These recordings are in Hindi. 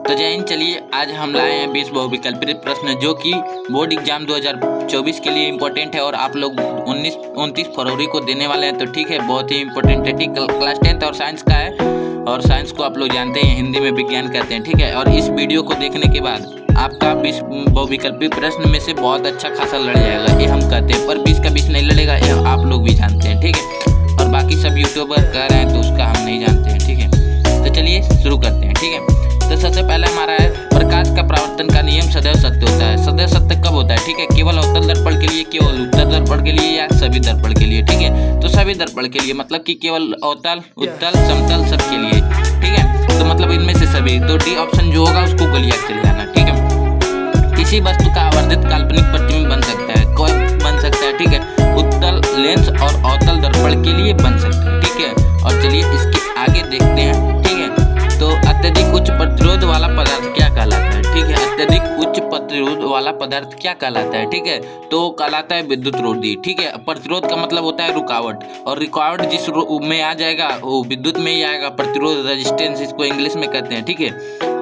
तो जय हिंद। चलिए आज हम लाए हैं 20 बहुविकल्पीय प्रश्न जो कि बोर्ड एग्जाम 2024 के लिए इम्पोर्टेंट है और आप लोग 29 फरवरी को देने वाले हैं। तो ठीक है, बहुत ही इम्पोर्टेंट है। ठीक, क्लास 10th और साइंस का है और साइंस को आप लोग जानते हैं, हिंदी में विज्ञान कहते हैं। ठीक है, और इस वीडियो को देखने के बाद आपका 20 बहुविकल्पीय प्रश्न में से बहुत अच्छा खासा लड़ जाएगा, ये हम कहते हैं। पर 20 का 20 नहीं लड़ेगा, ये आप लोग भी जानते हैं। ठीक है, और बाकी सब यूट्यूबर कह रहे हैं तो उसका हम नहीं जानते हैं। ठीक है, तो चलिए शुरू करते हैं। ठीक है, तो सबसे पहले हमारा है प्रकाश का परावर्तन का नियम सदैव सत्य होता है। सदैव सत्य कब होता है? ठीक है, केवल अवतल दर्पण के लिए, केवल उत्तल दर्पण के लिए या सभी दर्पण के लिए। ठीक है, तो सभी दर्पण के लिए मतलब कि केवल अवतल, उत्तल, समतल सबके लिए। ठीक है, तो मतलब इनमें से सभी। तो डी ऑप्शन जो होगा उसको गलिया चले जाना। ठीक है, किसी वस्तु का आवर्धित काल्पनिक प्रतिबिंब बन सकता है। कोई बन सकता है? ठीक है, उत्तल लेंस और अवतल दर्पण के लिए बन सकता है। ठीक है, और चलिए इसके आगे देखते हैं। ठीक है, तो अत्यधिक उच्च प्रतिरोध वाला पदार्थ क्या कहलाता है? ठीक है, अत्यधिक उच्च प्रतिरोध वाला पदार्थ क्या कहलाता है? ठीक है, तो कहलाता है विद्युत रोधी। ठीक है, प्रतिरोध का मतलब होता है रुकावट, और रुकावट जिस में आ जाएगा वो विद्युत में ही आएगा। प्रतिरोध रेजिस्टेंस इसको इंग्लिश में कहते हैं। ठीक है,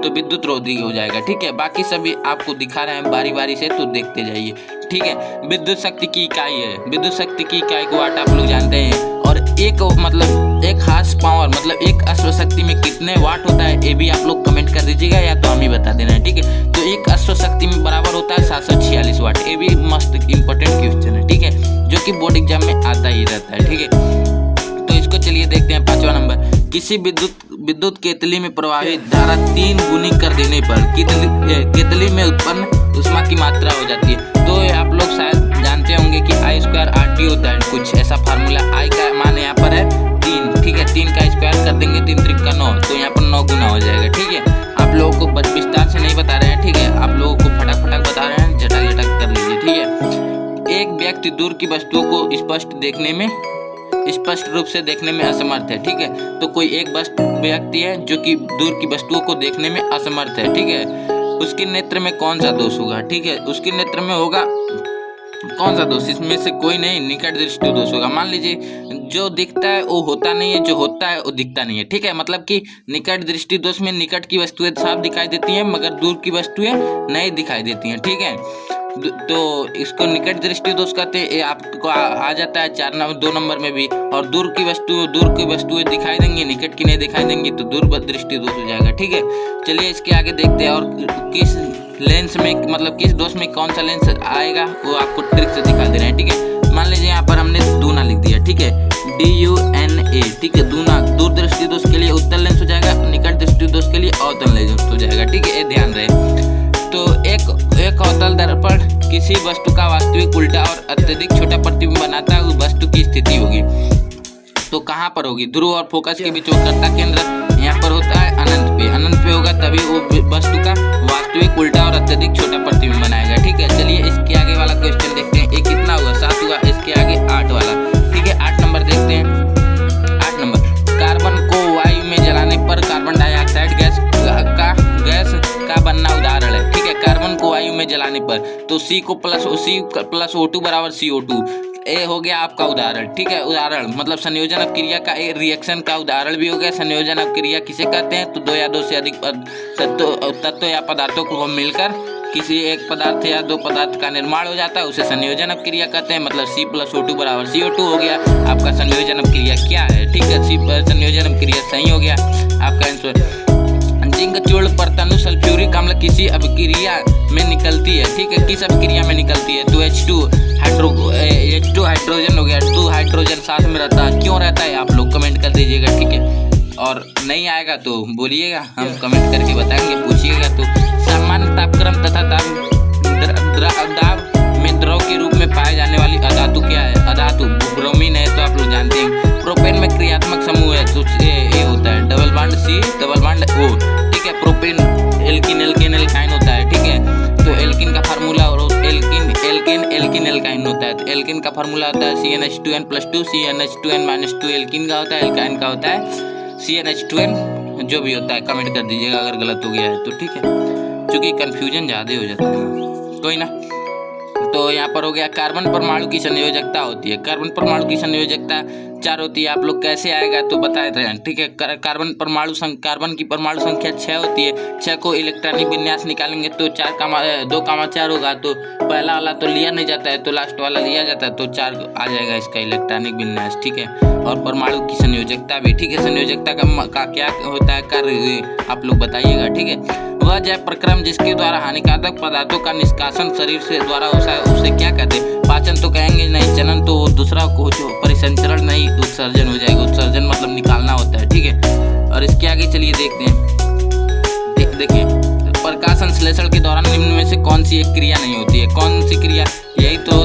तो विद्युत रोधी हो जाएगा। ठीक है, बाकी सभी आपको दिखा रहे हैं बारी बारी से, तो देखते जाइए। ठीक है, विद्युत शक्ति की इकाई है। विद्युत शक्ति की इकाई को वाट आप लोग जानते हैं। और एक मतलब एक हार्स पावर मतलब एक अश्व शक्ति में कितने वाट होता है, ये भी आप लोग कमेंट कर दीजिएगा या तो हम ही बता देना है। ठीक है, तो एक अश्व शक्ति में बराबर होता है 746 वाट। ये भी मस्त इंपॉर्टेंट क्वेश्चन है। ठीक है, जो कि बोर्ड एग्जाम में आता ही रहता है। ठीक है, तो इसको चलिए देखते हैं। 5वां नंबर, किसी विद्युत केतली में प्रवाहित धारा 3 गुनी कर देने पर केतली में उत्पन्न ऊष्मा की मात्रा हो जाती है। तो आप लोग शायद जानते होंगे कि I² RT होता है, कुछ ऐसा फार्मूला। I का मान यहाँ पर है 3। ठीक है, 3 का स्क्वायर कर देंगे 3 3 का 9, तो यहाँ पर 9 गुना हो जाएगा। ठीक है, आप लोगों को विस्तार से नहीं बता रहे हैं। ठीक है, आप लोगों को फटाक फटाक बता रहे हैं, झटक झटक कर लीजिए। ठीक है, एक व्यक्ति दूर की वस्तुओं को स्पष्ट रूप से देखने में असमर्थ है। ठीक है, तो कोई एक व्यक्ति है जो कि दूर की वस्तुओं को देखने में असमर्थ है। ठीक है, उसके नेत्र में कौन सा दोष होगा? ठीक है, उसके नेत्र में होगा कौन सा दोष? इसमें से कोई नहीं, निकट दृष्टि दोष होगा। मान लीजिए जो दिखता है वो होता नहीं है, जो होता है वो दिखता नहीं है। ठीक है, मतलब कि निकट दृष्टि दोष में निकट की वस्तुएं साफ दिखाई देती हैं मगर दूर की वस्तुएं नहीं दिखाई देती हैं। ठीक है, तो इसको निकट दृष्टि दोष कहते हैं। ये आपको आ जाता है 2 नंबर में भी। और दूर की वस्तुएं दिखाई देंगी, निकट की नहीं दिखाई देंगी, तो दूर दृष्टि दोष हो जाएगा। ठीक है, चलिए इसके आगे देखते हैं। और किस लेंस में मतलब किस दोष में कौन सा लेंस आएगा वो आपको ट्रिक से दिखा दे रहे हैं। ठीक है, मान लीजिए यहाँ पर हमने दूना लिख दिया। ठीक है, DUNA। ठीक है, दूना दूर दृष्टि दोष के लिए उत्तल लेंस हो जाएगा, निकट दृष्टि दोष के लिए अवतल लेंस हो जाएगा। ठीक है, ये ध्यान रहे। तो एक अवतल दर्पण किसी वस्तु का वास्तविक उल्टा और अत्यधिक छोटा प्रतिबिंब बनाता है, उस वस्तु की स्थिति होगी। तो कहाँ पर होगी? ध्रुव और फोकस के बीच वक्रता केंद्र यहाँ पर होता है अनंत पे होगा, तभी वो वस्तु का वास्तविक उल्टा और अत्यधिक छोटा प्रतिबिंब बनाएगा। ठीक है, चलिए इसके आगे वाला क्वेश्चन देखते हैं। ये कितना हुआ? 7 हुआ। इसके आगे 8 वाला। ठीक है, 8 नंबर देखते हैं। 8 नंबर, कार्बन को वायु में जलाने पर कार्बन डाइऑक्साइड गैस का बनना उदाहरण है। ठीक है, कार्बन को वायु में जलाने पर, तो C प्लस O2 बराबर CO2। ये हो गया आपका उदाहरण। ठीक है, उदाहरण मतलब संयोजन अपक्रिया का रिएक्शन का उदाहरण भी हो गया। संयोजन अपक्रिया किसे कहते हैं? तो 2 या 2 से अधिक तत्व या पदार्थों को मिलकर किसी एक पदार्थ या 2 पदार्थ का निर्माण हो जाता है, उसे संयोजन अपक्रिया कहते हैं। मतलब C प्लस O2 बराबर CO2 हो गया। आपका संयोजन अपक्रिया क्या है? ठीक है, संयोजन अपक्रिया सही हो गया आपका आंसर। जिंक चूर्ण पर तनु सल्फ्यूरिक अम्ल किसी अभिक्रिया में निकलती है। ठीक है, किस अभिक्रिया में निकलती है? तो H2 हाइड्रोजन हो गया। 2 हाइड्रोजन साथ में रहता है। क्यों रहता है आप लोग कमेंट कर दीजिएगा। ठीक है, और नहीं आएगा तो बोलिएगा, हम कमेंट करके बताएंगे, पूछिएगा। तो सामान्य तापक्रम तथा दाब में द्रव के रूप में पाए जाने वाली अधातु क्या है? अधातु ब्रोमीन है, तो आप लोग जानते हैं। प्रोपेन में क्रियात्मक समूह है, तो ये होता है double bond C double bond O। ठीक है, प्रोपेन एल्किन एल्काइन होता है। ठीक है, तो एल्किन का फार्मूला और एल्किन एल्काइन होता है। तो एल्किन का फार्मूला होता है CnH2n+2 CnH2n-2। एल्किन का होता है, एल्काइन का होता है CnH2n। जो भी होता है कमेंट कर दीजिएगा अगर गलत हो गया है तो। ठीक है, क्योंकि कन्फ्यूजन ज़्यादा हो जाता है, कोई ना। तो यहाँ पर हो गया कार्बन परमाणु की संयोजकता होती है। कार्बन परमाणु की संयोजकता 4 होती है। आप लोग कैसे आएगा तो बताए थे, ठीक है। कार्बन की परमाणु संख्या 6 होती है। 6 को इलेक्ट्रॉनिक विन्यास निकालेंगे तो 2,4 होगा। तो पहला वाला तो लिया नहीं जाता है, तो लास्ट वाला लिया जाता है, तो 4 आ जाएगा इसका इलेक्ट्रॉनिक विन्यास, ठीक है। और परमाणु की संयोजकता भी, ठीक है। संयोजकता का क्या होता है कार्य, आप लोग बताइएगा, ठीक है। वह जैव प्रक्रम जिसके द्वारा हानिकारक पदार्थों का निष्कासन शरीर से द्वारा होता है उसे क्या कहते हैं? पाचन तो कहेंगे नहीं, चलन तो दूसरा कुछ, परिसंचरण नहीं, उत्सर्जन हो जाएगा। उत्सर्जन मतलब निकालना होता है, ठीक है। और इसके आगे चलिए देखते हैं। देखिए, प्रकाश संश्लेषण के दौरान निम्न में से कौन सी एक क्रिया नहीं होती है? कौन सी क्रिया? यही तो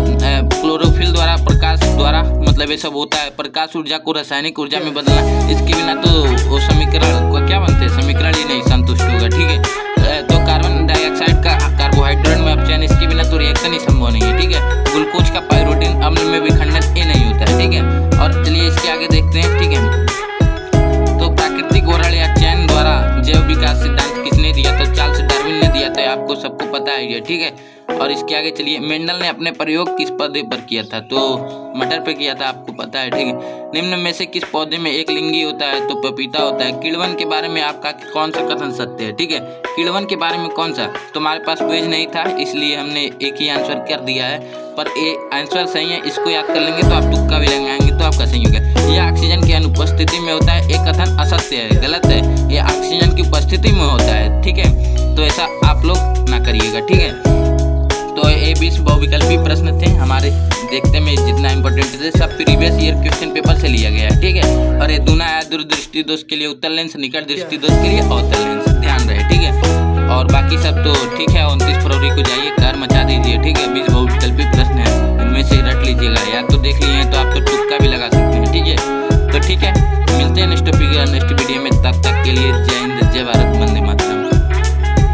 क्लोरोफिल द्वारा, प्रकाश द्वारा मतलब ये सब होता है। प्रकाश ऊर्जा को रासायनिक ऊर्जा में बदलना, इसके बिना तो वो समीकरण का क्या बनते हैं? समीकरण ही नहीं संतुष्ट होगा, ठीक है। तो कार्बन डाइऑक्साइड का कार्बोहाइड्रेट में अपचयन, इसके बिना तो रिएक्शन ही संभव नहीं है, ठीक है। ग्लूकोज का पाइरोडिन अम्ल में विखंडन ये नहीं होता है, ठीक है। और चलिए इसके आगे देखते हैं, ठीक है। तो प्राकृतिक वर्ण या चयन द्वारा जैव विकास सिद्धांत किसने दिया? तो चार्ल्स डार्विन ने दिया था, आपको सबको पता है ये, ठीक है। और इसके आगे चलिए, मेंडल ने अपने प्रयोग किस पौधे पर किया था? तो मटर पे किया था, आपको पता है, ठीक है। निम्न में से किस पौधे में एक लिंगी होता है? तो पपीता होता है। किण्वन के बारे में आपका कौन सा कथन सत्य है? ठीक है, किण्वन के बारे में कौन सा? तुम्हारे पास पेज नहीं था इसलिए हमने एक ही आंसर कर दिया है, पर ये आंसर सही है। इसको याद कर लेंगे तो आप तुक्का भी लगाएंगे तो आपका सही होगा। यह ऑक्सीजन की अनुपस्थिति में होता है, एक कथन असत्य है, गलत है। ये ऑक्सीजन की उपस्थिति में होता है, ठीक है। तो ऐसा आप लोग ना करिएगा, ठीक है। तो ये 20 बहुविकल्पी प्रश्न थे हमारे, देखते में जितना इंपॉर्टेंट थे सब प्रीवियस ईयर क्वेश्चन पेपर से लिया गया है, ठीक है। और ये दूना है दूरदृष्टि दोष के लिए उत्तर लेंस, निकट दृष्टि दोष के लिए अवतल लेंस, ध्यान रहे, ठीक है। और बाकी सब तो ठीक है। 29 फरवरी को जाइए, कार मचा दीजिए, ठीक है। 20 बहुविकल्पी प्रश्न है, इनमें से रट लीजिएगा, या तो देख लिए हैं तो आप तो तुक्का भी लगा सकते हैं, ठीक है। तो ठीक है, मिलते हैं नेक्स्ट वीडियो में, तब तक के लिए जय हिंद, जय भारत।